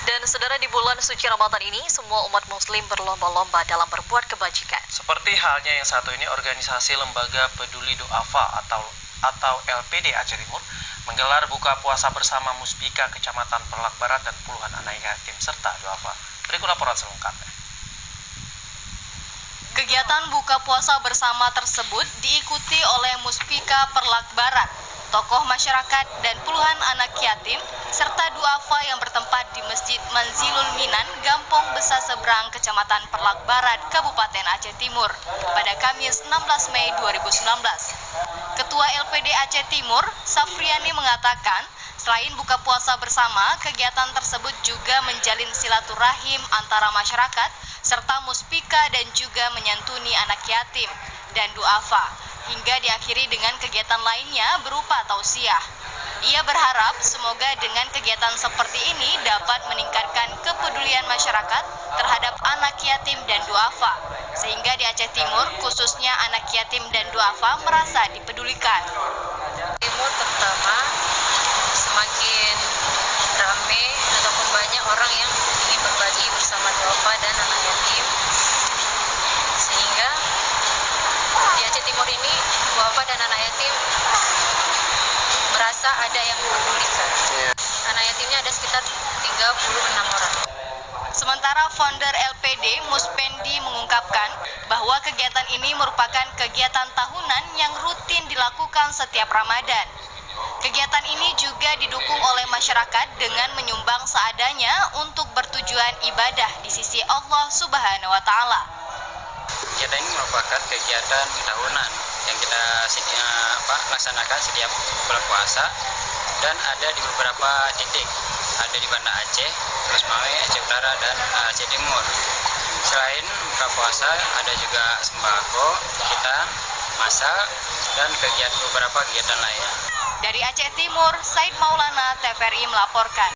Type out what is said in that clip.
Dan saudara, di bulan suci Ramadan ini, semua umat muslim berlomba-lomba dalam berbuat kebajikan. Seperti halnya yang satu ini, organisasi Lembaga Peduli Duafa atau LPD Aceh Timur menggelar buka puasa bersama Muspika Kecamatan Perlak Barat dan puluhan anak yatim serta duafa. Berikut laporan selengkapnya. Kegiatan buka puasa bersama tersebut diikuti oleh Muspika Perlak Barat, tokoh masyarakat dan puluhan anak yatim, serta duafa yang bertempat di Masjid Manzilul Minan, Gampong Besa Seberang, Kecamatan Perlak Barat, Kabupaten Aceh Timur, pada Kamis 16 Mei 2019. Ketua LPD Aceh Timur, Safriani, mengatakan, selain buka puasa bersama, kegiatan tersebut juga menjalin silaturahim antara masyarakat, serta Muspika dan juga menyantuni anak yatim dan duafa, hingga diakhiri dengan kegiatan lainnya berupa tausiah. Ia berharap semoga dengan kegiatan seperti ini dapat meningkatkan kepedulian masyarakat terhadap anak yatim dan duafa, sehingga di Aceh Timur khususnya anak yatim dan duafa merasa dipedulikan. Timur terutama semakin ramai ataupun banyak orang yang ingin berbagi bersama duafa dan anak yatim, sehingga di Aceh Timur ini duafa dan anak yatim merasa ada yang mempedulikan. Anak yatimnya ada sekitar 36 orang. Sementara founder LPD Muspendi mengungkapkan bahwa kegiatan ini merupakan kegiatan tahunan yang rutin dilakukan setiap Ramadan. Kegiatan ini juga didukung oleh masyarakat dengan menyumbang seadanya untuk bertujuan ibadah di sisi Allah Subhanahu wa Ta'ala. Kegiatan ini merupakan kegiatan tahunan yang kita laksanakan setiap bulan puasa dan ada di beberapa titik, ada di Banda Aceh, terus Mawai, Aceh Utara, dan Aceh Timur. Selain buka puasa, ada juga sembako, kita masak, dan beberapa kegiatan lainnya. Dari Aceh Timur, Said Maulana, TVRI melaporkan.